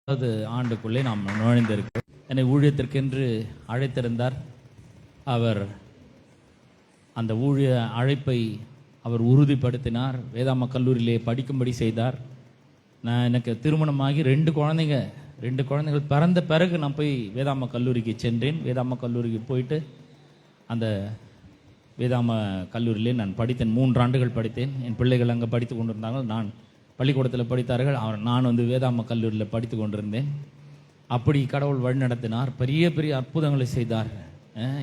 ஆண்டுக்குள்ளே நாம் நுழைந்திருக்கிறோம். என்னை ஊழியத்திற்கென்று அழைத்திருந்தார். அவர் அந்த ஊழிய அழைப்பை அவர் உறுதிப்படுத்தினார். வேதாம கல்லூரியிலே படிக்கும்படி செய்தார். எனக்கு திருமணமாகி ரெண்டு குழந்தைகள் பிறந்த பிறகு நான் போய் வேதாம கல்லூரிக்கு சென்றேன். வேதாம கல்லூரிக்கு போயிட்டு அந்த வேதாம கல்லூரியிலே நான் படித்தேன். 3 ஆண்டுகள் படித்தேன். என் பிள்ளைகள் அங்கே படித்து கொண்டிருந்தாங்க. நான் பள்ளிக்கூடத்தில் படித்தார்கள். நான் வேதாம கல்லூரியில் படித்து கொண்டிருந்தேன். அப்படி கடவுள் வழி நடத்தினார். பெரிய பெரிய அற்புதங்களை செய்தார்.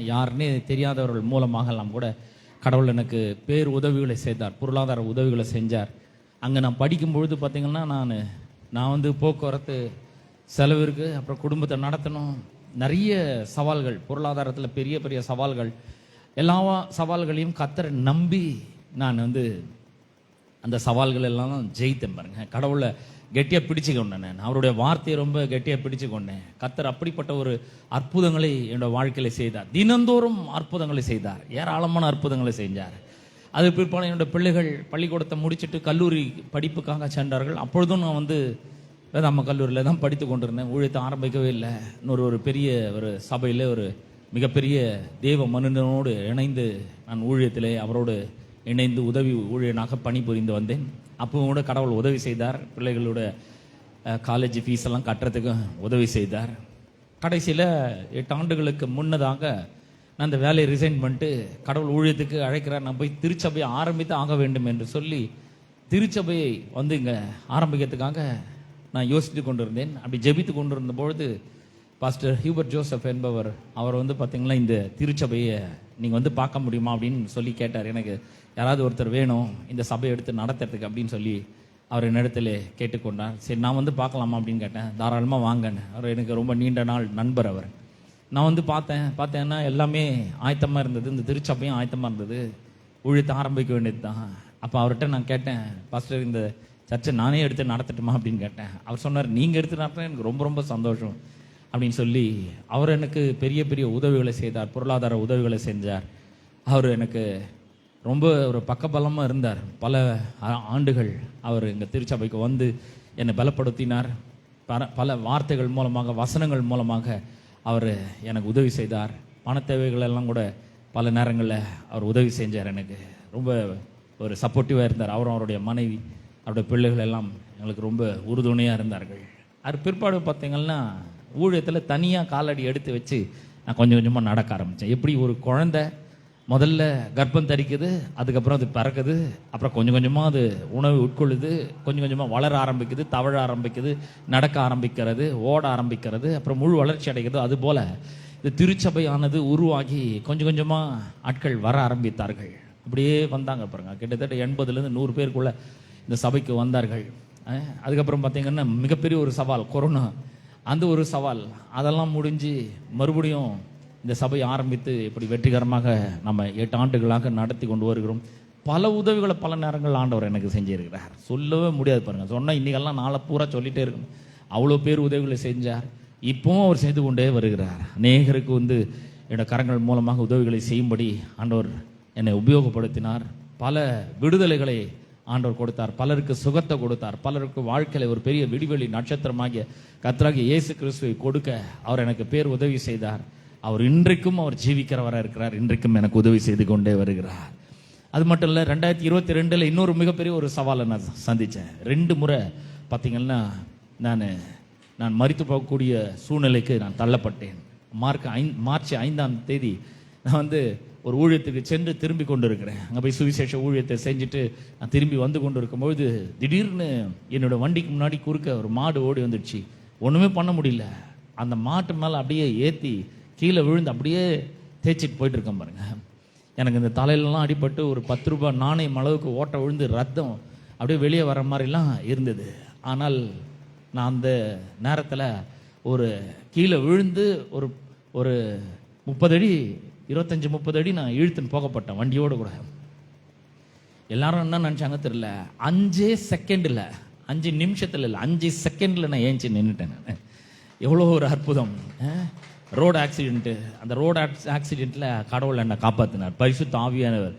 யாருன்னே தெரியாதவர்கள் மூலமாகலாம் கூட கடவுள் எனக்கு பேர் உதவிகளை செய்தார், பொருளாதார உதவிகளை செஞ்சார். அங்கே நான் படிக்கும்பொழுது பார்த்திங்கன்னா நான் போக்குவரத்து செலவிற்கு, அப்புறம் குடும்பத்தை நடத்தணும், நிறைய சவால்கள், பொருளாதாரத்தில் பெரிய பெரிய சவால்கள், எல்லா சவால்களையும் கர்த்தரை நம்பி நான் அந்த சவால்கள் எல்லாம் ஜெயித்தேன். பாருங்க, கடவுளை கெட்டியாக பிடிச்சுக்கொண்டேன். நான் அவருடைய வார்த்தையை ரொம்ப கெட்டியாக பிடிச்சு கொண்டேன். கர்த்தர் அப்படிப்பட்ட ஒரு அற்புதங்களை என்னோட வாழ்க்கையில் செய்தார். தினந்தோறும் அற்புதங்களை செய்தார், ஏராளமான அற்புதங்களை செஞ்சார். அது பிற்பாடு என்னோட பிள்ளைகள் பள்ளிக்கூடத்தை முடிச்சுட்டு கல்லூரி படிப்புக்காக சென்றார்கள். அப்பொழுதும் நான் வேதாம கல்லூரியில் தான் படித்து கொண்டிருந்தேன். ஊழியத்தை ஆரம்பிக்கவே இல்லை. ஒரு பெரிய ஒரு சபையில் ஒரு மிகப்பெரிய தேவ மனிதனோடு இணைந்து நான் ஊழியத்திலே அவரோடு இணைந்து உதவி ஊழியனாக பணிபுரிந்து வந்தேன். அப்பவும் கூட கடவுள் உதவி செய்தார். பிள்ளைகளோட காலேஜ் ஃபீஸ் எல்லாம் கட்டுறதுக்கு உதவி செய்தார். கடைசியில் 8 ஆண்டுகளுக்கு முன்னதாக நான் அந்த வேலையை ரிசைன் பண்ணிட்டு கடவுள் ஊழியத்துக்கு அழைக்கிறார். நான் போய் திருச்சபையை ஆரம்பித்து ஆக வேண்டும் என்று சொல்லி திருச்சபையை இங்கே ஆரம்பிக்கிறதுக்காக நான் யோசித்து கொண்டிருந்தேன். அப்படி ஜெபித்து கொண்டிருந்த பொழுது பாஸ்டர் ஹியூபர்ட் ஜோசப் என்பவர் அவர் பார்த்தீங்கன்னா இந்த திருச்சபையை நீங்கள் பார்க்க முடியுமா அப்படின்னு சொல்லி கேட்டார். எனக்கு யாராவது ஒருத்தர் வேணும் இந்த சபையை எடுத்து நடத்துறதுக்கு அப்படின்னு சொல்லி அவர் என்னிடத்துல கேட்டுக்கொண்டார். சரி, நான் பார்க்கலாமா அப்படின்னு கேட்டேன். தாராளமாக வாங்கன்னு. அவர் எனக்கு ரொம்ப நீண்ட நாள் நண்பர். அவர் நான் பார்த்தேன்னா எல்லாமே ஆயத்தமாக இருந்தது. இந்த திருச்சபையும் ஆயத்தமாக இருந்தது. ஊழியத்தை ஆரம்பிக்க வேண்டியது தான். அப்போ அவர்கிட்ட நான் கேட்டேன், பாஸ்டர் இந்த சர்ச்சை நானே எடுத்து நடத்தட்டுமா அப்படின்னு கேட்டேன். அவர் சொன்னார், நீங்கள் எடுத்து நடத்தினா எனக்கு ரொம்ப ரொம்ப சந்தோஷம் அப்படின்னு சொல்லி அவர் எனக்கு பெரிய பெரிய உதவிகளை செய்தார், பொருளாதார உதவிகளை செஞ்சார். அவர் எனக்கு ரொம்ப ஒரு பக்கபலமாக இருந்தார். பல ஆண்டுகள் அவர் எங்கள் திருச்சபைக்கு என்னை பலப்படுத்தினார். பல வார்த்தைகள் மூலமாக, வசனங்கள் மூலமாக அவர் எனக்கு உதவி செய்தார். பண தேவைகள் எல்லாம் கூட பல நேரங்களில் அவர் உதவி செஞ்சார். எனக்கு ரொம்ப ஒரு சப்போர்ட்டிவாக இருந்தார். அவருடைய மனைவி, அவருடைய பிள்ளைகள் எல்லாம் எங்களுக்கு ரொம்ப உறுதுணையாக இருந்தார்கள். அது பிற்பாடு பார்த்தீங்கன்னா ஊழியத்தில் தனியாக காலடி எடுத்து வச்சு நான் கொஞ்சம் கொஞ்சமாக நடக்க ஆரம்பித்தேன். எப்படி ஒரு குழந்தை முதல்ல கர்ப்பம் தரிக்குது, அதுக்கப்புறம் அது பிறக்குது, அப்புறம் கொஞ்சம் கொஞ்சமாக அது உணவு உட்கொள்ளுது, கொஞ்சம் கொஞ்சமாக வளர ஆரம்பிக்குது, தவழ ஆரம்பிக்குது, நடக்க ஆரம்பிக்கிறது, ஓட ஆரம்பிக்கிறது, அப்புறம் முழு வளர்ச்சி அடைகிறது. அதுபோல் இந்த திருச்சபையானது உருவாகி கொஞ்சம் கொஞ்சமாக ஆட்கள் வர ஆரம்பித்தார்கள். அப்படியே வந்தாங்க பாருங்க. கிட்டத்தட்ட 80லேருந்து 100 பேருக்குள்ளே இந்த சபைக்கு வந்தார்கள். அதுக்கப்புறம் பார்த்திங்கன்னா மிகப்பெரிய ஒரு சவால் கொரோனா, அந்த ஒரு சவால், அதெல்லாம் முடிஞ்சு மறுபடியும் இந்த சபையை ஆரம்பித்து இப்படி வெற்றிகரமாக நம்ம 8 ஆண்டுகளாக நடத்தி கொண்டு வருகிறோம். பல உதவிகளை பல நேரங்கள் ஆண்டவர் எனக்கு செஞ்சிருக்கிறார். சொல்லவே முடியாது பாருங்கள். சொன்னால் இன்றைக்கெல்லாம் நாளை பூரா சொல்லிகிட்டே இருக்கணும். அவ்வளோ பேர் உதவிகளை செஞ்சார். இப்போவும் அவர் செய்து கொண்டே வருகிறார். அநேகருக்கு என்னோட கரங்கள் மூலமாக உதவிகளை செய்யும்படி ஆண்டவர் என்னை உபயோகப்படுத்தினார். பல விடுதலைகளை ஆண்டவர் கொடுத்தார். பலருக்கு சுகத்தை கொடுத்தார். பலருக்கு வாழ்க்கையில் ஒரு பெரிய விடிவெளி நட்சத்திரமாகிய கர்த்தராகிய இயேசு கிறிஸ்துவை கொடுக்க அவர் எனக்கு பேர் உதவி செய்தார். அவர் இன்றைக்கும் அவர் ஜீவிக்கிறவராக இருக்கிறார். இன்றைக்கும் எனக்கு உதவி செய்து கொண்டே வருகிறார். அது மட்டும் இல்லை, 2022 இன்னொரு மிகப்பெரிய ஒரு சவாலை நான் சந்தித்தேன். 2 முறை பார்த்திங்கன்னா நான் மரித்து போகக்கூடிய சூழ்நிலைக்கு நான் தள்ளப்பட்டேன். மார்ச் 5ஆம் தேதி நான் ஒரு ஊழியத்துக்கு சென்று திரும்பி கொண்டு இருக்கிறேன். அங்கே போய் சுவிசேஷ ஊழியத்தை செஞ்சுட்டு நான் திரும்பி கொண்டு இருக்கும்பொழுது திடீர்னு என்னோட வண்டிக்கு முன்னாடி குறுக்க ஒரு மாடு ஓடி வந்துடுச்சு. ஒன்றுமே பண்ண முடியல. அந்த மாட்டு மேலே அப்படியே ஏற்றி கீழே விழுந்து அப்படியே தேய்ச்சிட்டு போயிட்டு இருக்கேன் பாருங்க. எனக்கு இந்த தலையிலலாம் அடிபட்டு ஒரு 10 ரூபாய் நாணயம் அளவுக்கு ஓட்ட விழுந்து ரத்தம் அப்படியே வெளியே வர மாதிரிலாம் இருந்தது. ஆனால் நான் அந்த நேரத்தில் ஒரு கீழே விழுந்து ஒரு 30 அடி 25-30 அடி நான் இழுத்துன்னு போகப்பட்டேன் வண்டியோடு கூட. எல்லாரும் என்ன நினச்சாங்க தெரியல, 5 செகண்டில் 5 நிமிஷத்தில் இல்லை 5 செகண்டில் நான் ஏஞ்சி நின்றுட்டேன். நான் எவ்வளோ ஒரு அற்புதம். ரோடு ஆக்சிடென்ட்டு, அந்த ரோடு ஆக்சிடெண்ட்டில் கடவுள் என்னை காப்பாற்றினார். பரிசுத்த ஆவியானவர்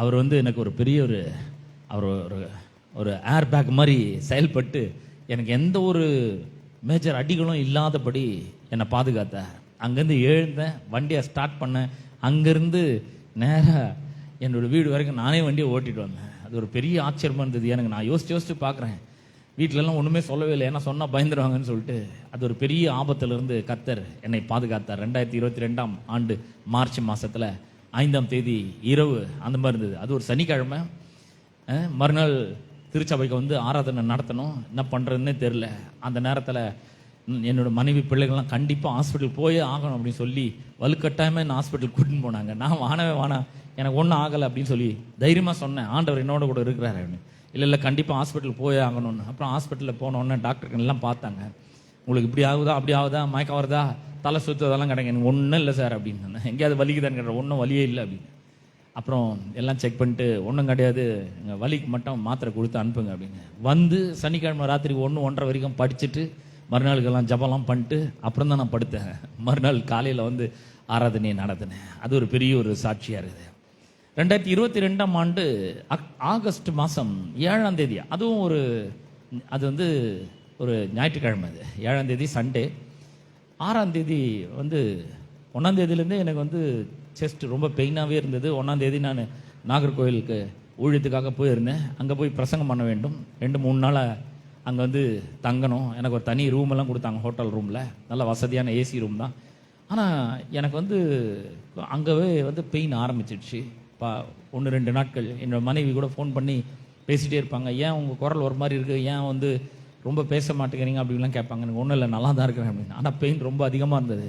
அவர் எனக்கு ஒரு பெரிய ஒரு ஏர் பேக் மாதிரி செயல்பட்டு எனக்கு எந்த ஒரு மேஜர் அடிகளும் இல்லாதபடி என்னை பாதுகாத்தார். அங்கேருந்து எழுந்தேன், வண்டியை ஸ்டார்ட் பண்ணேன். அங்கேருந்து நேராக என்னோடய வீடு வரைக்கும் நானே வண்டியை ஓட்டிகிட்டு வந்தேன். அது ஒரு பெரிய ஆச்சரியமாக இருந்தது எனக்கு. நான் யோசிச்சு பார்க்குறேன், வீட்டிலலாம் ஒன்றுமே சொல்லவே இல்லை, ஏன்னா சொன்னால் பயந்துருவாங்கன்னு சொல்லிட்டு. அது ஒரு பெரிய ஆபத்திலிருந்து கர்த்தர் என்னை பாதுகாத்தார். 2022 ஆண்டு மார்ச் மாதத்தில் 5ஆம் தேதி இரவு அந்த மாதிரி இருந்தது. அது ஒரு சனிக்கிழமை. மறுநாள் திருச்சபைக்கு வந்து ஆராதனை நடத்தணும். என்ன பண்ணுறதுன்னே தெரில. அந்த நேரத்தில் என்னோட மனைவி பிள்ளைகள்லாம் கண்டிப்பாக ஹாஸ்பிட்டல் போயே ஆகணும் அப்படின்னு சொல்லி வலுக்கட்டாயமாக என்ன ஹாஸ்பிட்டல் கூட்டின்னு போனாங்க. நான் வேணாம் எனக்கு ஒன்றும் ஆகலை அப்படின்னு சொல்லி தைரியமாக சொன்னேன். ஆண்டவர் என்னோட கூட இருக்கிறாரு அப்படின்னு. இல்லை கண்டிப்பாக ஹாஸ்பிட்டல் போயே ஆகணும்னு. அப்புறம் ஹாஸ்பிட்டலில் போனோடனே டாக்டருக்கு எல்லாம் பார்த்தாங்க. உங்களுக்கு இப்படி ஆகுதா அப்படி ஆகுதா மயக்கம் வருதா தலை சுற்றுவதெல்லாம் கிடையாது. எனக்கு ஒன்றும் இல்லை சார் அப்படின்னு சொன்னேன். எங்கேயாவது வலிக்குதான்னு கேட்டேன். ஒன்றும் வலியே இல்லை அப்படின்னு. அப்புறம் எல்லாம் செக் பண்ணிட்டு ஒன்றும் கிடையாது, எங்கள் வலிக்கு மட்டும் மாத்திரை கொடுத்து அனுப்புங்க அப்படின்னு. வந்து சனிக்கிழமை ராத்திரி 1-1:30 வரைக்கும் படிச்சுட்டு மறுநாளுக்கெல்லாம் ஜபம்லாம் பண்ணிட்டு அப்புறம் தான் நான் படுத்தேன். மறுநாள் காலையில் வந்து ஆராதனையை நடத்தினேன். அது ஒரு பெரிய ஒரு சாட்சியாக இருக்குது. 2022 ஆண்டு ஆகஸ்ட் மாதம் 7ஆம் தேதி, அதுவும் அது வந்து ஒரு ஞாயிற்றுக்கிழமை. அது 7ஆம் தேதி சண்டே. 6ஆம் தேதி வந்து 1ஆம் தேதியிலேருந்தே எனக்கு வந்து செஸ்ட் ரொம்ப பெயினாகவே இருந்தது. 1ஆம் தேதி நான் நாகர்கோவிலுக்கு ஊழியத்துக்காக போயிருந்தேன். அங்கே போய் பிரசங்கம் பண்ண வேண்டும். 2-3 நாளாக அங்கே வந்து தங்கணும். எனக்கு ஒரு தனி ரூமெல்லாம் கொடுத்தாங்க, ஹோட்டல் ரூமில். நல்ல வசதியான ஏசி ரூம் தான். ஆனால் எனக்கு வந்து அங்கேவே வந்து பெயின் ஆரம்பிச்சிடுச்சு. 1-2 நாட்கள் என்னோட மனைவி கூட ஃபோன் பண்ணி பேசிகிட்டே இருப்பாங்க. ஏன் உங்கள் குரல் ஒரு மாதிரி இருக்குது, ஏன் வந்து ரொம்ப பேச மாட்டேங்கிறீங்க அப்படின்லாம் கேட்பாங்க. எனக்கு ஒன்றும் இல்லை, நல்லா தான் இருக்கிறேன் அப்படின்னு. ஆனால் பெயின் ரொம்ப அதிகமாக இருந்தது.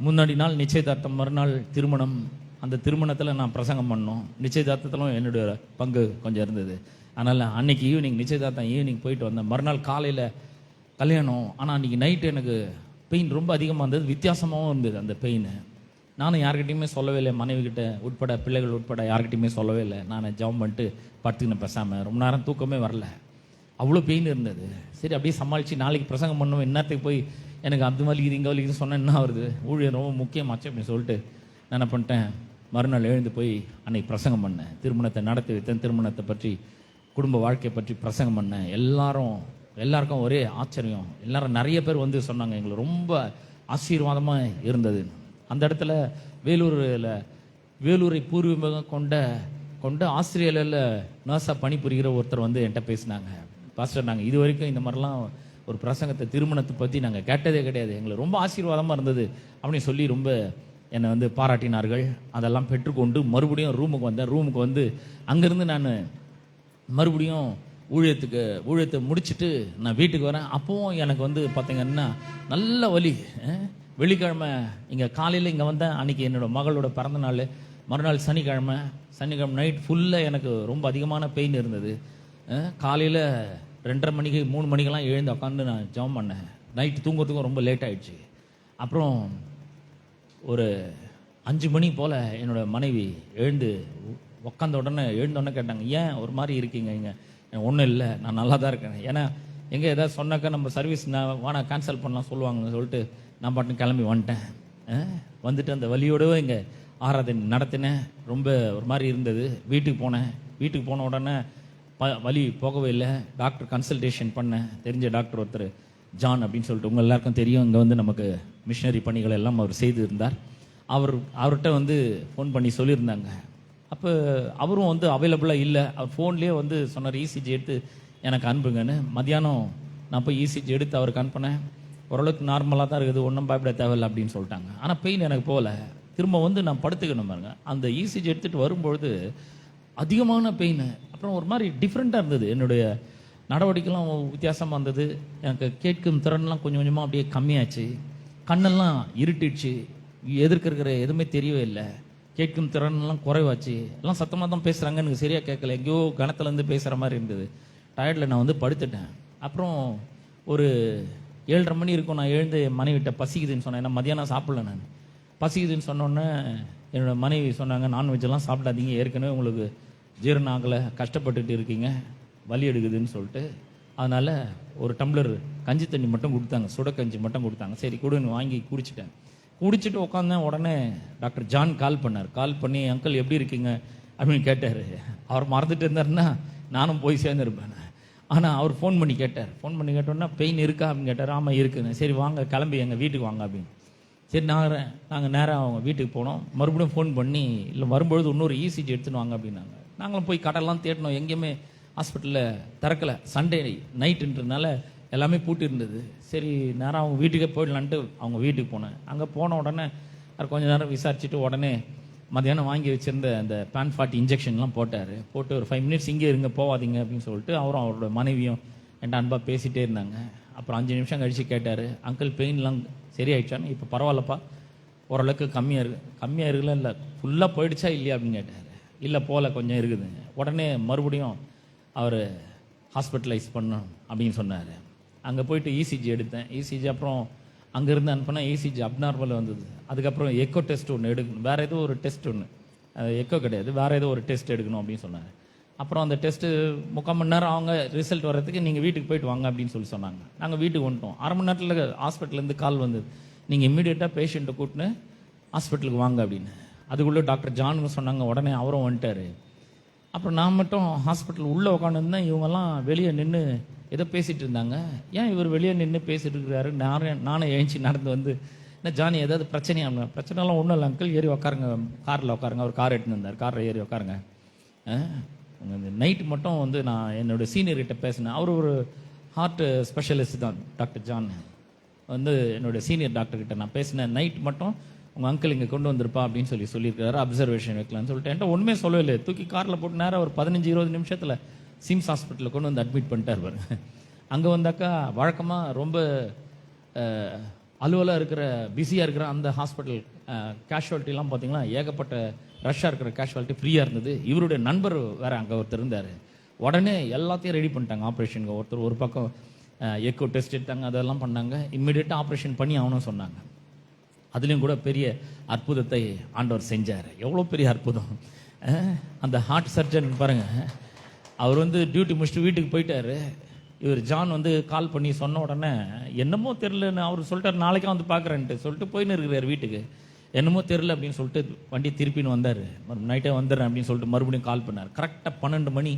முன்னாடி நாள் நிச்சயதார்த்தம், மறுநாள் திருமணம். அந்த திருமணத்தில் நான் பிரசங்கம் பண்ணோம். நிச்சயதார்த்தத்திலும் என்னுடைய பங்கு கொஞ்சம் இருந்தது. அதனால் அன்றைக்கி ஈவினிங் நிச்சயதார்த்தம் ஈவினிங் போயிட்டு வந்தேன். மறுநாள் காலையில் கல்யாணம். ஆனால் அன்றைக்கி நைட்டு எனக்கு பெயின் ரொம்ப அதிகமாக இருந்தது, வித்தியாசமாகவும் இருந்தது அந்த பெயின். நானும் யார்கிட்டையுமே சொல்லவே இல்லை, மனைவிக்கிட்ட உட்பட பிள்ளைகள் உட்பட யார்கிட்டையுமே சொல்லவே இல்லை. நான் ஜெபம் பண்ணிட்டு படுத்துக்கின்னு பேசாமல் ரொம்ப நேரம் தூக்கமே வரல, அவ்வளோ பெயின் இருந்தது. சரி அப்படியே சமாளித்து நாளைக்கு பிரசங்கம் பண்ணுவேன். இன்னத்துக்கு போய் எனக்கு அந்த வலிக்குது இங்கே வலிக்குது சொன்னால் என்ன வருது, ஊழியர் ரொம்ப முக்கியமாச்சு அப்படின்னு சொல்லிட்டு நான் என்ன பண்ணிட்டேன், மறுநாள் எழுந்து போய் அன்னைக்கு பிரசங்கம் பண்ணேன். திருமணத்தை நடத்தி வைத்தேன். திருமணத்தை பற்றி, குடும்ப வாழ்க்கையை பற்றி பிரசங்கம் பண்ணேன். எல்லாருக்கும் ஒரே ஆச்சரியம். எல்லாரும் நிறைய பேர் வந்து சொன்னாங்க, எங்களுக்கு ரொம்ப ஆசீர்வாதமாக இருந்தது. அந்த இடத்துல வேலூரை பூர்வீகம் கொண்ட ஆஸ்திரேலியாவில் நர்ஸாக பணிபுரிகிற ஒருத்தர் வந்து என்கிட்ட பேசினாங்க. பாஸ்டர், நாங்கள் இது வரைக்கும் இந்த மாதிரிலாம் ஒரு பிரசங்கத்தை திருமணத்தை பற்றி நாங்கள் கேட்டதே கிடையாது, எங்களுக்கு ரொம்ப ஆசீர்வாதமாக இருந்தது அப்படின்னு சொல்லி ரொம்ப என்னை வந்து பாராட்டினார்கள். அதெல்லாம் பெற்றுக்கொண்டு மறுபடியும் ரூமுக்கு வந்தேன். ரூமுக்கு வந்து அங்கேருந்து நான் மறுபடியும் ஊழியத்தை முடிச்சுட்டு நான் வீட்டுக்கு வரேன். அப்போவும் எனக்கு வந்து பார்த்தீங்கன்னா நல்ல வலி. வெள்ளிக்கிழமை இங்கே காலையில் இங்கே வந்தேன். அன்றைக்கி என்னோடய மகளோட பிறந்த நாள். மறுநாள் சனிக்கிழமை நைட் ஃபுல்லாக எனக்கு ரொம்ப அதிகமான பெயின் இருந்தது. காலையில் 2:30 மணிக்கு 3 மணிக்கெல்லாம் எழுந்து உட்காந்து நான் ஜெபம் பண்ணேன். நைட்டு தூங்குறதுக்கும் ரொம்ப லேட் ஆகிடுச்சு. அப்புறம் ஒரு 5 மணி போல் என்னோடய மனைவி எழுந்த உடனே கேட்டாங்க, ஏன் ஒரு மாதிரி இருக்கீங்க? இங்கே ஒன்றும் இல்லை, நான் நல்லா தான் இருக்கேன். ஏன்னா எங்கே ஏதாவது சொன்னாக்கா நம்ம சர்வீஸ் நான் கேன்சல் பண்ணலாம் சொல்லுவாங்கன்னு சொல்லிட்டு நான் பாட்டு கிளம்பி வந்துட்டேன். வந்துட்டு அந்த வலியோடவே இங்கே ஆராதனை நடத்தினேன். ரொம்ப ஒரு மாதிரி இருந்தது. வீட்டுக்கு போன உடனே வலி போகவே இல்லை. டாக்டர் கன்சல்டேஷன் பண்ணேன். தெரிஞ்ச டாக்டர் ஒருத்தர் ஜான் அப்படின்னு சொல்லிட்டு உங்கள் எல்லாருக்கும் தெரியும். இங்கே வந்து நமக்கு மிஷினரி பணிகள் எல்லாம் அவர் செய்து இருந்தார். அவர்கிட்ட வந்து ஃபோன் பண்ணி சொல்லியிருந்தாங்க. அப்போ அவரும் வந்து அவைலபிளாக இல்லை. அவர் ஃபோன்லேயே வந்து சொன்னார், இசிஜி எடுத்து எனக்கு அனுப்புங்கன்னு. மத்தியானம் நான் போய் இசிஜி எடுத்து அவருக்கு அனுப்பினேன். ஓரளவுக்கு நார்மலாக தான் இருக்குது, ஒன்றும் பயப்பட தேவையில்லை அப்படின்னு சொல்லிட்டாங்க. ஆனால் பெயின் எனக்கு போகல. திரும்ப வந்து நான் படுத்துக்கணும் பாருங்க. அந்த இசிஜி எடுத்துகிட்டு வரும்பொழுது அதிகமான பெயின். அப்புறம் ஒரு மாதிரி டிஃப்ரெண்ட்டாக இருந்தது. என்னுடைய நடவடிக்கைலாம் வித்தியாசமாக இருந்தது. எனக்கு கேட்கும் திறன்லாம் கொஞ்சம் கொஞ்சமாக அப்படியே கம்மியாச்சு. கண்ணெல்லாம் இருட்டிடுச்சு. எதிர்க்கிற எதுவுமே தெரியவே இல்லை. கேட்கும் திறன்லாம் குறைவாச்சு. எல்லாம் சத்தமாக தான் பேசுகிறாங்க, எனக்கு சரியாக கேட்கல. எங்கேயோ கணத்துலேருந்து பேசுகிற மாதிரி இருந்தது. டயர்டில் நான் வந்து படுத்துட்டேன். அப்புறம் ஒரு 7:30 மணி இருக்கும். நான் எழுந்து மனைவிட்ட பசிக்குதுன்னு சொன்னேன். ஏன்னா மதியானம் சாப்பிடல. நான் பசிக்குதுன்னு சொன்னோன்னே என்னோடய மனைவி சொன்னாங்க, நான்வெஜ்ஜெல்லாம் சாப்பிடாதீங்க, ஏற்கனவே உங்களுக்கு ஜீரணம் ஆகலை, கஷ்டப்பட்டுட்டு இருக்கீங்க, வலி எடுக்குதுன்னு சொல்லிட்டு. அதனால் ஒரு டம்ளர் கஞ்சி தண்ணி மட்டும் கொடுத்தாங்க, சுடக்கஞ்சி மட்டும் கொடுத்தாங்க. சரி கொடுன்னு வாங்கி குடிச்சிட்டு உட்காந்தேன். உடனே டாக்டர் ஜான் கால் பண்ணி அங்கிள் எப்படி இருக்கீங்க அப்படின்னு கேட்டார். அவர் மறந்துட்டு இருந்தாருன்னா நானும் போய் சேர்ந்துருப்பேன். ஆனால் அவர் ஃபோன் பண்ணி கேட்டோன்னா பெயின் இருக்கா அப்படின்னு கேட்டார். ஆமாம் இருக்குன்னு. சரி வாங்க கிளம்பி எங்கள் வீட்டுக்கு வாங்க அப்படின்னு. சரி நாங்கள் நேராக அவங்க வீட்டுக்கு போனோம். மறுபடியும் ஃபோன் பண்ணி இல்லை வரும்பொழுது இன்னொரு இசிஜி எடுத்துன்னு வாங்க அப்படின்னாங்க. நாங்களும் போய் கடலாம் தேடினோம், எங்கேயுமே ஹாஸ்பிட்டலில் திறக்கலை. சண்டே நைட்டுன்றதுனால எல்லாமே பூட்டி இருந்தது. சரி நேரம் அவங்க வீட்டுக்கே போயிடலான்ட்டு அவங்க வீட்டுக்கு போனேன். அங்கே போன உடனே அவர் கொஞ்சம் நேரம் விசாரிச்சுட்டு உடனே மத்தியானம் வாங்கி வச்சுருந்த அந்த PAN40 இன்ஜெக்ஷன்லாம் போட்டு ஒரு 5 மினிட்ஸ் இங்கே இருங்க போகாதீங்க அப்படின்னு சொல்லிட்டு அவரும் அவரோட மனைவியும் என்கிட்ட அன்பாக பேசிகிட்டே இருந்தாங்க. அப்புறம் 5 நிமிஷம் கழித்து கேட்டார், அங்கிள் பெயின்லாம் சரியாயிடுச்சான்னு. இப்போ பரவாயில்லப்பா, ஓரளவுக்கு கம்மியாக இருக்குல்ல, இல்லை ஃபுல்லாக போயிடுச்சா இல்லையா அப்படின்னு கேட்டார். இல்லை போகல, கொஞ்சம் இருக்குது. உடனே மறுபடியும் அவர் ஹாஸ்பிட்டலைஸ் பண்ணணும் அப்படின்னு சொன்னார். அங்கே போயிட்டு இசிஜி எடுத்தேன். இசிஜி அப்புறம் அங்கேருந்து அனுப்பினா இசிஜி அப்நார்மல் வந்தது. அதுக்கப்புறம் எக்கோ டெஸ்ட் ஒன்று எடுக்கணும், வேறு ஏதோ ஒரு டெஸ்ட் ஒன்று, அது எக்கோ கிடையாது, வேறு ஏதோ ஒரு டெஸ்ட் எடுக்கணும் அப்படின்னு சொன்னார். அப்புறம் அந்த டெஸ்ட்டு 3/4 மணி நேரம் அவங்க ரிசல்ட் வர்றதுக்கு நீங்கள் வீட்டுக்கு போயிட்டு வாங்க அப்படின்னு சொன்னாங்க. நாங்கள் வீட்டுக்கு வந்துட்டோம். 1/2 மணி நேரத்தில் ஹாஸ்பிட்டலேருந்து கால் வந்தது, நீங்கள் இம்மீடியட்டாக பேஷண்ட்டை கூட்டின்னு ஹாஸ்பிட்டலுக்கு வாங்க அப்படின்னு. அதுக்குள்ளே டாக்டர் ஜான்னு சொன்னாங்க. உடனே அவரும் வந்துட்டார். அப்புறம் நான் மட்டும் ஹாஸ்பிட்டல் உள்ளே உட்காந்துருந்தேன். இவங்கெல்லாம் வெளியே நின்று ஏதோ பேசிகிட்டு இருந்தாங்க. ஏன் இவர் வெளியே நின்று பேசிகிட்டு இருக்கிறாரு? நானே எழுந்துச்சி நடந்து வந்து, என்ன ஜானி ஏதாவது பிரச்சனையாக? பிரச்சனைலாம் ஒன்றும் இல்லை அங்கிள், ஏறி உட்காருங்க, காரில் உட்காருங்க. அவர் கார் எடுத்துன்னு வந்தார், காரில் ஏறி உட்காருங்க. நைட்டு மட்டும் வந்து நான் என்னோடய சீனியர்கிட்ட பேசினேன். அவர் ஒரு ஹார்ட் ஸ்பெஷலிஸ்ட் தான் டாக்டர் ஜான். வந்து என்னோடய சீனியர் டாக்டர்கிட்ட நான் பேசினேன். நைட் மட்டும் உங்கள் அங்கிள் இங்கே கொண்டு வந்திருப்பா அப்படின்னு சொல்லியிருக்காரு, அப்சர்வேஷன் வைக்கலான்னு சொல்லிட்டு. என்கிட்ட ஒன்றுமே சொல்லவே இல்லை. தூக்கி காரில் போட்டு நேரம் ஒரு 15-20 நிமிஷத்தில் சிம்ஸ் ஹாஸ்பிட்டலில் கொண்டு வந்து அட்மிட் பண்ணிட்டார் பாருங்க. அங்கே வந்தாக்கா வழக்கமாக ரொம்ப அலுவலாக இருக்கிற பிஸியாக இருக்கிற அந்த ஹாஸ்பிட்டல் கேஷுவாலிட்டிலாம் பார்த்தீங்கன்னா ஏகப்பட்ட ரஷ்ஷாக இருக்கிற கேஷுவாலிட்டி ஃப்ரீயாக இருந்தது. இவருடைய நண்பர் வேறு அங்கே ஒருத்தர் இருந்தார். உடனே எல்லாத்தையும் ரெடி பண்ணிட்டாங்க ஆப்ரேஷனுக்கு. ஒருத்தர் ஒரு பக்கம் எக்கோ டெஸ்ட் எடுத்தாங்க, அதெல்லாம் பண்ணாங்க. இம்மிடியட்டாக ஆப்ரேஷன் பண்ணி ஆகணும்னு சொன்னாங்க. அதுலேயும் கூட பெரிய அற்புதத்தை ஆண்டவர் செஞ்சார். எவ்வளோ பெரிய அற்புதம்! அந்த ஹார்ட் சர்ஜன் பாருங்கள், அவர் வந்து டியூட்டி முடிச்சுட்டு வீட்டுக்கு போயிட்டார். இவர் ஜான் வந்து கால் பண்ணி சொன்ன உடனே என்னமோ தெரிலன்னு அவர் சொல்லிட்டார், நாளைக்கே வந்து பார்க்குறேன்ட்டு சொல்லிட்டு போயின்னு இருக்கிறார் வீட்டுக்கு. என்னமோ தெரில அப்படின்னு சொல்லிட்டு வண்டி திருப்பின்னு வந்தார். நைட்டே வந்துடுறேன் அப்படின்னு சொல்லிட்டு மறுபடியும் கால் பண்ணார். கரெக்டாக 12:30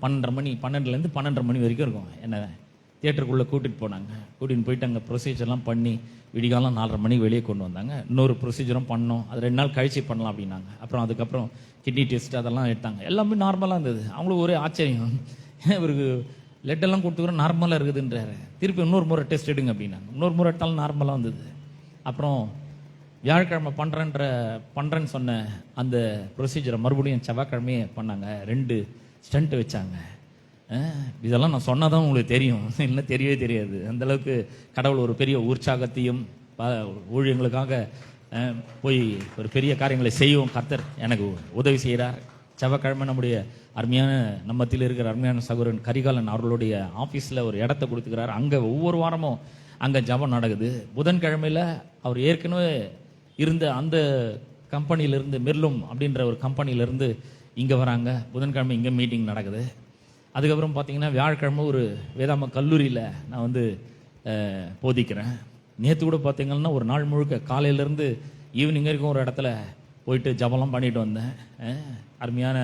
12:30 மணி வரைக்கும் இருக்கும். என்ன தியேட்டருக்குள்ளே கூட்டிகிட்டு போனாங்க. கூட்டின்னு போயிட்டு அங்கே ப்ரொசீஜர்லாம் பண்ணி விடிகாலம் 4:30 மணிக்கு வெளியே கொண்டு வந்தாங்க. இன்னொரு ப்ரொசீஜரும் பண்ணோம், அது 2 நாள் கழிச்சு பண்ணலாம் அப்படின்னாங்க. அதுக்கப்புறம் கிட்னி டெஸ்ட் அதெல்லாம் எடுத்தாங்க. எல்லாமே நார்மலாக இருந்தது. அவங்களுக்கு ஒரே ஆச்சரியம், இவருக்கு லெட்டெல்லாம் கொடுத்துக்கிறோம் நார்மலாக இருக்குதுன்றாரு. திருப்பி இன்னொரு முறை டெஸ்ட் எடுங்க அப்படின்னாங்க. இன்னொரு முறை எடுத்தாலும் நார்மலாக வந்தது. அப்புறம் வியாழக்கிழமை பண்ணுறேன்னு சொன்ன அந்த ப்ரொசீஜரை மறுபடியும் செவ்வாய்க்கிழமையே பண்ணாங்க. 2 ஸ்டண்ட் வச்சாங்க. இதெல்லாம் நான் சொன்னாதான் உங்களுக்கு தெரியும், இல்லை தெரியவே தெரியாது. அந்தளவுக்கு கடவுள் ஒரு பெரிய உற்சாகத்தையும் ஊழியங்களுக்காக போய் ஒரு பெரிய காரியங்களை செய்யும் கர்த்தர் எனக்கு உதவி செய்கிறார். செவ்வாய்க்கிழமை நம்முடைய அருமையான நம்மத்தில் இருக்கிற அருமையான சகோதரன் கரிகாலன் அவர்களுடைய ஆஃபீஸில் ஒரு இடத்த கொடுத்துக்கிறார். அங்கே ஒவ்வொரு வாரமும் அங்கே ஜபம் நடக்குது. புதன்கிழமையில் அவர் ஏற்கனவே இருந்த அந்த கம்பெனியிலேருந்து மெர்லும் அப்படின்ற ஒரு கம்பெனியிலேருந்து இங்கே வராங்க. புதன்கிழமை இங்கே மீட்டிங் நடக்குது. அதுக்கப்புறம் பார்த்தீங்கன்னா வியாழக்கிழமை ஒரு வேதாம கல்லூரியில் நான் வந்து போதிக்கிறேன். நேற்று கூட பார்த்தீங்கன்னா ஒரு நாள் முழுக்க காலையிலேருந்து ஈவினிங் வரைக்கும் ஒரு இடத்துல போயிட்டு ஜபம்லாம் பண்ணிட்டு வந்தேன். அருமையான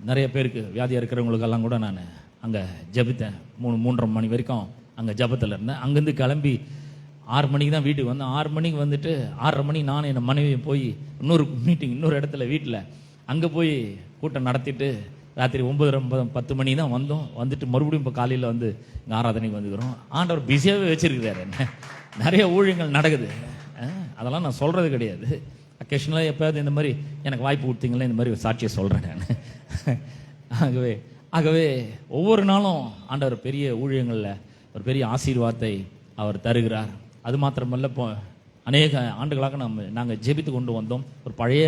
நிறைய பேருக்கு வியாதியாக இருக்கிறவங்களுக்கெல்லாம் கூட நான் அங்கே ஜபித்தேன். 3:30 மணி வரைக்கும் அங்கே ஜபத்தில் இருந்தேன். அங்கேருந்து கிளம்பி 6 மணிக்கு தான் வீட்டுக்கு வந்தேன். 6 மணிக்கு வந்துட்டு 6:30 மணி நான் என் மனைவி போய் இன்னொரு மீட்டிங் இன்னொரு இடத்துல வீட்டில் அங்கே போய் கூட்டம் நடத்திட்டு ராத்திரி 9:10 மணி தான் வந்தோம். வந்துட்டு மறுபடியும் இப்போ காலையில் வந்து இங்கே ஆராதனைக்கு வந்துக்கிறோம். ஆண்டவர் பிஸியாகவே வச்சுருக்கிறாரு. என்ன நிறைய ஊழியங்கள் நடக்குது. அதெல்லாம் நான் சொல்கிறது கிடையாது. அக்கேஷனலாக எப்போயாவது இந்த மாதிரி எனக்கு வாய்ப்பு கொடுத்தீங்களே இந்த மாதிரி ஒரு சாட்சியை சொல்கிறேன் நான். ஆகவே ஒவ்வொரு நாளும் ஆண்டவர் பெரிய ஊழியங்களில் ஒரு பெரிய ஆசீர்வாதத்தை அவர் தருகிறார். அது மாத்திரமல்ல, இப்போ அநேக ஆண்டுகளாக நாங்கள் ஜெபித்து கொண்டு வந்தோம். ஒரு பழைய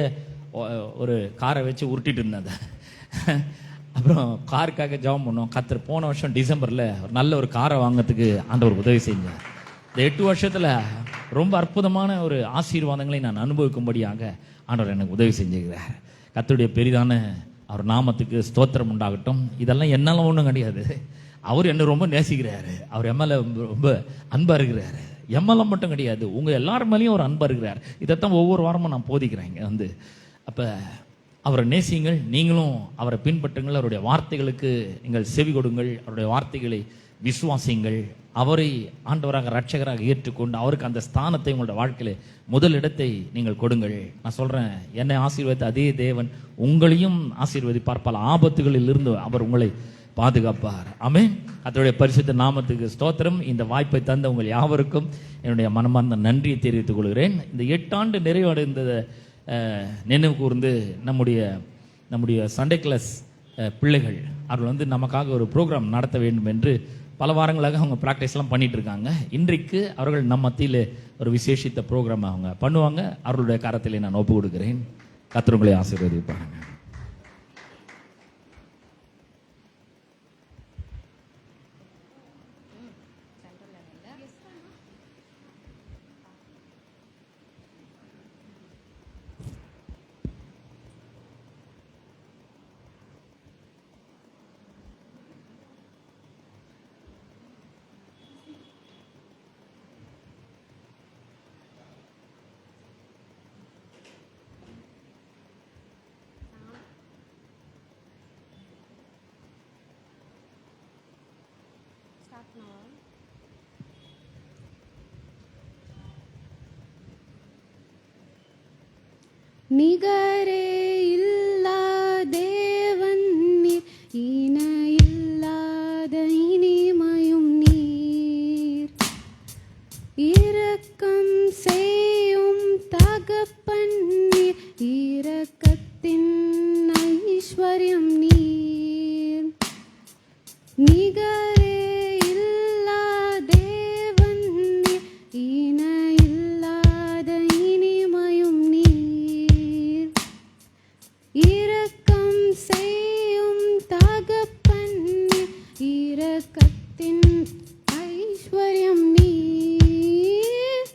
ஒரு காரை வச்சு உருட்டிட்டு இருந்தேன். அப்புறம் காருக்காக ஜெபம் பண்ணோம். கர்த்தர் போன வருஷம் டிசம்பரில் ஒரு நல்ல ஒரு காரை வாங்கிறதுக்கு ஆண்டவர் உதவி செஞ்சார். இந்த 8 வருஷத்தில் ரொம்ப அற்புதமான ஒரு ஆசீர்வாதங்களை நான் அனுபவிக்கும்படியாக ஆண்டவர் எனக்கு உதவி செஞ்சுக்கிறார். கர்த்தருடைய பெரிதான அவர் நாமத்துக்கு ஸ்தோத்திரம் உண்டாகட்டும். இதெல்லாம் என்னால் ஒன்றும் கிடையாது. அவர் என்னை ரொம்ப நேசிக்கிறாரு. அவர் எம்எல்ஏ ரொம்ப அன்பாக இருக்கிறாரு. எம்எல்ஏ மட்டும் கிடையாது, உங்கள் எல்லாரும் மேலேயும் ஒரு அன்பாக இருக்கிறார். இதைத்தான் ஒவ்வொரு வாரமும் நான் போதிக்கிறேன் இங்கே வந்து. அப்போ அவரை நேசியுங்கள், நீங்களும் அவரை பின்பற்றுங்கள், அவருடைய வார்த்தைகளுக்கு நீங்கள் செவி கொடுங்கள், அவருடைய வார்த்தைகளை விசுவாசியுங்கள், அவரை ஆண்டவராக இரட்சகராக ஏற்றுக்கொண்டு அவருக்கு அந்த ஸ்தானத்தை உங்களோட வாழ்க்கையில முதல் இடத்தை நீங்கள் கொடுங்கள். நான் சொல்றேன், என்னை ஆசீர்வதித்த அதே தேவன் உங்களையும் ஆசீர்வதிப்பார். பல ஆபத்துகளில் இருந்து அவர் உங்களை பாதுகாப்பார். ஆமென். கர்த்தருடைய பரிசுத்த நாமத்துக்கு ஸ்தோத்திரம். இந்த வாய்ப்பை தந்த உங்கள் யாவருக்கும் என்னுடைய மனமார்ந்த நன்றியை தெரிவித்துக் கொள்கிறேன். இந்த 8 ஆண்டு நிறைவடைந்ததை நினைவு கூர்ந்து நம்முடைய சண்டே கிளாஸ் பிள்ளைகள் அவர்கள் நமக்காக ஒரு ப்ரோக்ராம் நடத்த வேண்டும் என்று பல வாரங்களாக அவங்க ப்ராக்டிஸ்லாம் பண்ணிட்டு இருக்காங்க. இன்றைக்கு அவர்கள் நம் மத்தியில் ஒரு விசேஷித்த ப்ரோக்ராம் அவங்க பண்ணுவாங்க. அவர்களுடைய கரத்திலே நான் ஒப்பு கொடுக்கிறேன். கர்த்தர் உங்களை ஆசீர்வதிப்பாங்க. நிகரே இல்லா தேவன் நீர், இணை இல்லாத இனிமையும் நீர், இரக்கம் செய்யும் தகப்பன் நீர், இரக்கத்தின் ஐஸ்வர்யம் நீர். நிகரே இல்லா தேவன் நீர், இணை இல்லாத இனிமையும் நீர், இரக்கம் செய்யும் தகப்பன் நீர், இரக்கத்தின் ஐஸ்வர்யம் நீர்.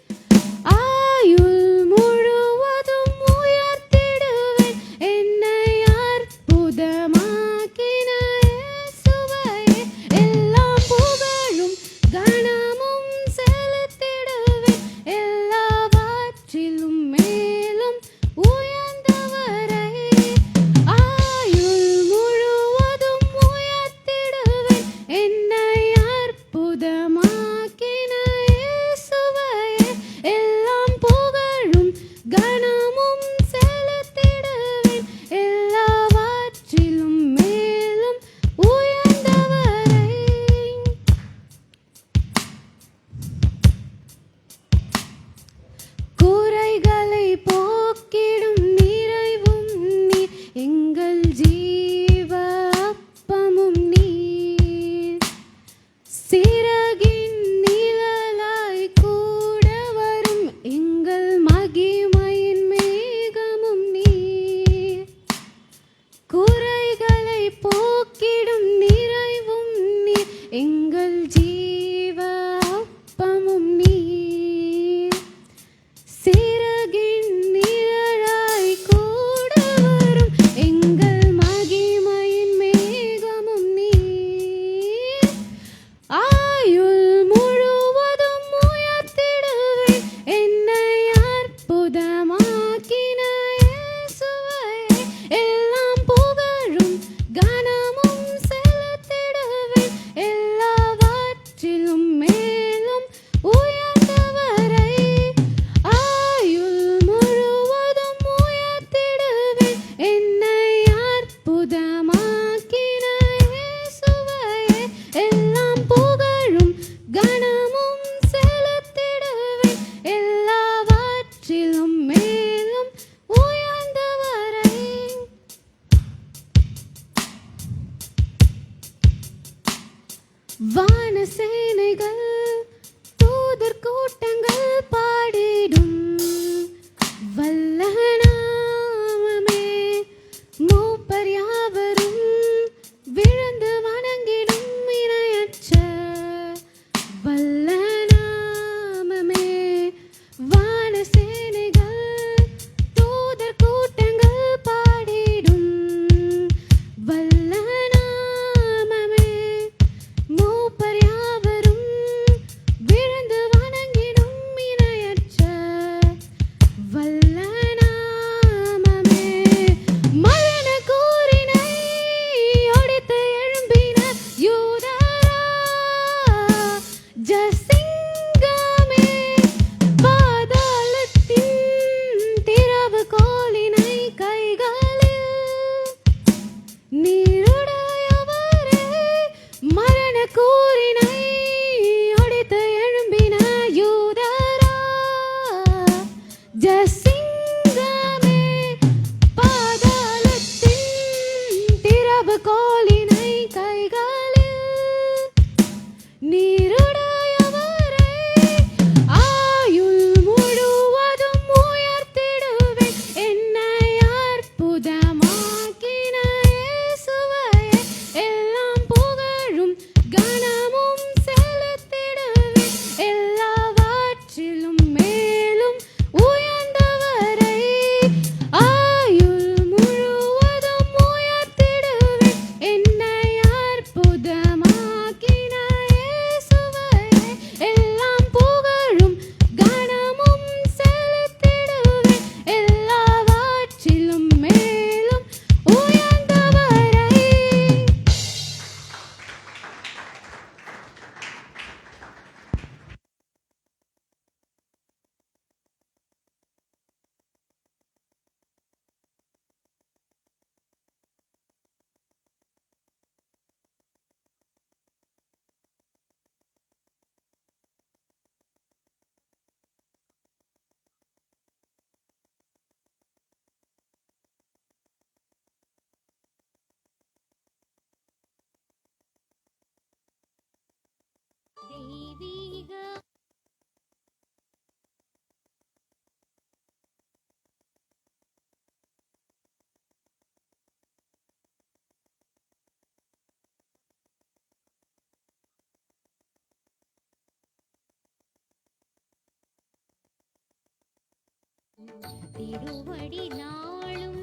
திருவடி நாளும்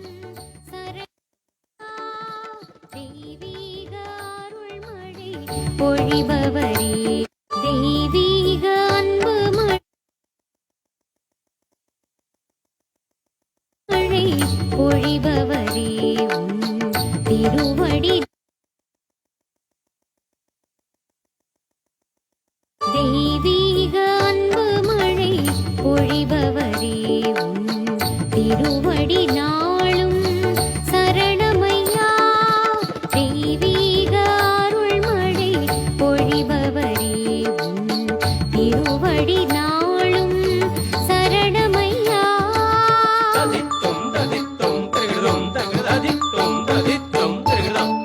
தெய்வீக அருள்மழை பொழிபவரே, தெய்வீக அன்பு மழை பொழிபவரே, உன் திருவடி தெய்வீக அன்பு மழை பொழிபவரே, உன் திருவடி நாளும் சரணமையா, தெய்வீக அருள்மழை பொழிபவரே, உன் திருவடி நாளும் சரணமையா. ததித்தும் ததித்தும் திரிகிடும் ததித்தும் ததித்தும் திரிகிடும்.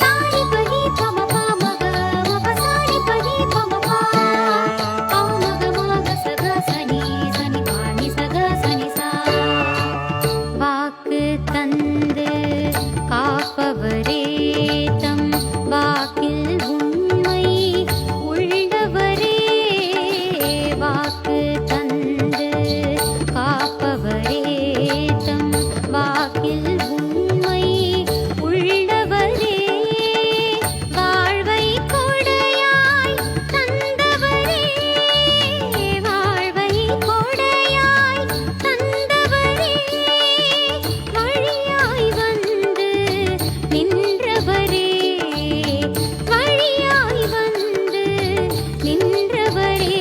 சாரி பகி பம பாமக மப சாரி பகி பம பா பாமக மக சக சனி சனி பாணி சக சனி சா. வாக்கு தந்து காப்பவரே, தம் வாக்கில் உண்மை உள்ளவரே, வாக்கு தந்து காப்பவரே, தம் வாக்கில் உண்மை உள்ளவரே, வாழ்வை கொடையாய் தந்தவரே, வாழ்வை கொடையாய் தந்தவரே, வழியாய் வந்து நின்றவரே, வழியாய் வந்து நின்றவரே,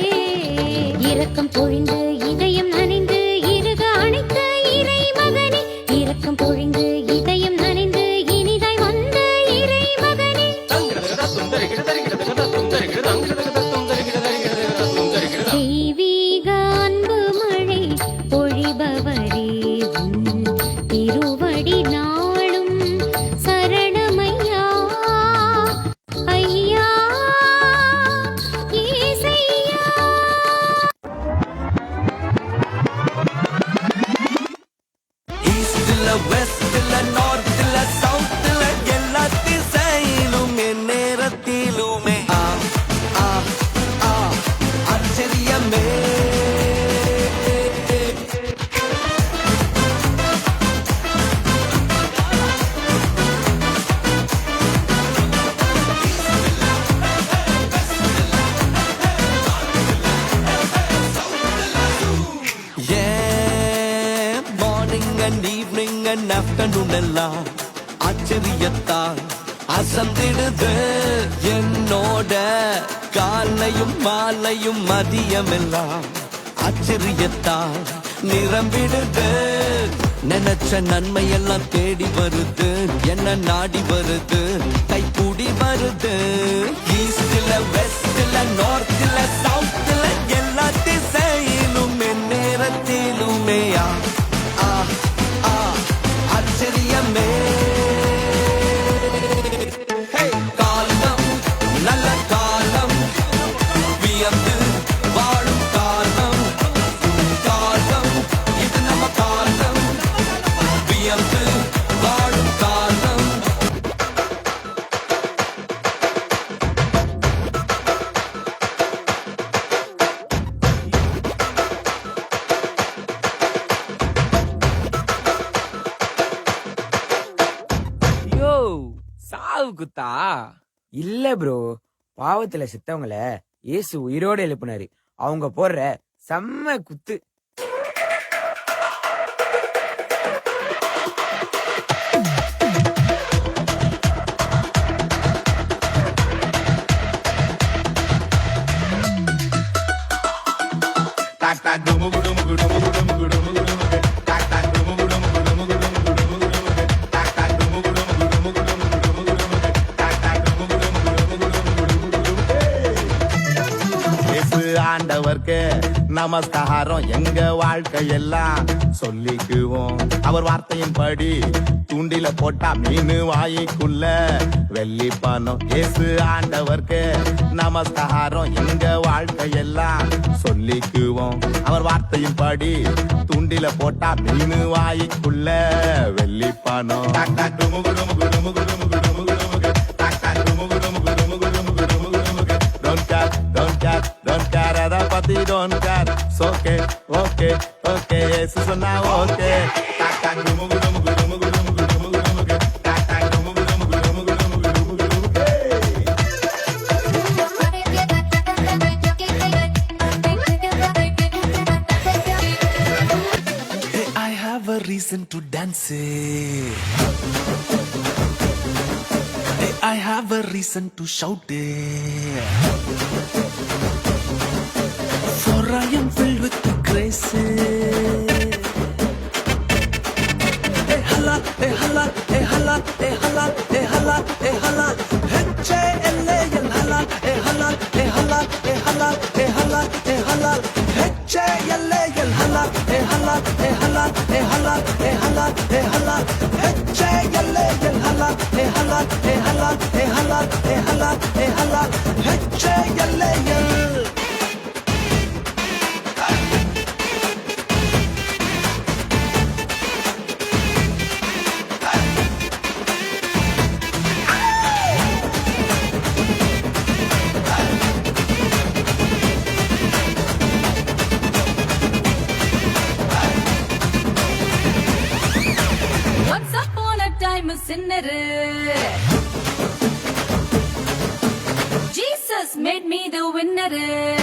இரக்கம் பொழிந்து இதயம் நனைந்து இருக அணைத்த இறை மகனே, இரக்கம் பொழிந்து இதயம் நனைந்து இனிதாய் வந்த இறை மகனே, தங்கிடதகதத்தும் தரிகிட தரிகிடதகதத்தும் தரிகிட தங்கிடதகதத்தும் தரிகிட தரிகிடதகதத்தும் தரிகிட. தெய்வீக அன்பு மழை பொழிபவரே, உன் திருவடி நாளும் சரணமையா, ஐயா ஏசையா. ஈஸ்ட்ல வெஸ்ட்ல நார்த்ல சவுத்ல எல்லா திசையிலும் என் நேரத்திலுமே ஆ ஆ ஆ ஆச்சரியமே. Morning and evening and afternoon எல்லாம் ஆச்சரியத்தால் அசந்திடுது என்னோட காலையும் மாலையும் மதியம் எல்லாம் ஆச்சரியத்தால் நிரம்பிடுது. நினைச்ச நன்மை எல்லாம் தேடி வருது, என்ன நாடி வருது, கைக்கூடி வருது. ஈஸ்ட்ல வெஸ்ட்ல நார்த்ல சவுத்ல எல்லா திசையிலும் என் நேரத்திலுமே ஆ ஆ ஆ ஆச்சரியமே. ஹே, காலம் நல்ல காலம், வியந்து வாழும் காலம், காலம் இது நம்ம காலம், வியந்து வாழும் காலம். யோ சாவு குத்தா? இல்ல ப்ரோ, பாவத்துல செத்தவங்கள இயேசு உயிரோட எழுப்புனாரு. அவங்க போடுற செம்ம குத்து. ஆண்டவர்க்கு நமஸ்காரம் எங்க வாழ்க்கையெல்லாம் சொல்லிக்குவோம் அவர் வார்த்தையின்படி தூண்டில போட்டா மீன் வாய்க்குள்ள வெள்ளி பணம் இயேசு ஆண்டவர்க்கு நமஸ்காரம் எங்க வாழ்க்கையெல்லாம் சொல்லிக்குவோம் அவர் வார்த்தையின்படி தூண்டில போட்டா மீன் வாய்க்குள்ள வெள்ளி பணம் டாக் டாக் டுமுகு டுமுகு டுமுகு டுமுகு டுமுகு டுமுகு டாக் டாக் டுமுகு டுமுகு டுமுகு டுமுகு டுமுகு டுமுகு don't care அத பத்தி don't care okay okay okay இயேசு சொன்னா okay டாக் டாக் டுமுகு டுமுகு டுமுகு டுமுகு டுமுகு டுமுகு டாக் டாக் டுமுகு டுமுகு டுமுகு டுமுகு டுமுகு டுமுகு Hey, I have a reason to dance. Hey, I have a reason to shout. For I am filled with the grace. Hey, hala, hey, hala, hey, hala, hey, hala, hey, hala, hey, hala. H-A-L-A-L, hala, hey, hala, hey, hala, hey, hala, hey, hala, hey, hala. H-A-L-A-L, hala, hey, hala, hey, hala, hey, hala, hey, hala, hey, hala. H-A-L-A-L, hala, hey, hala, hey, hala, hey, hala, hey, hala, hey, hala. H-A-L-A-L. Once upon a time a sinner. Jesus made me the winner.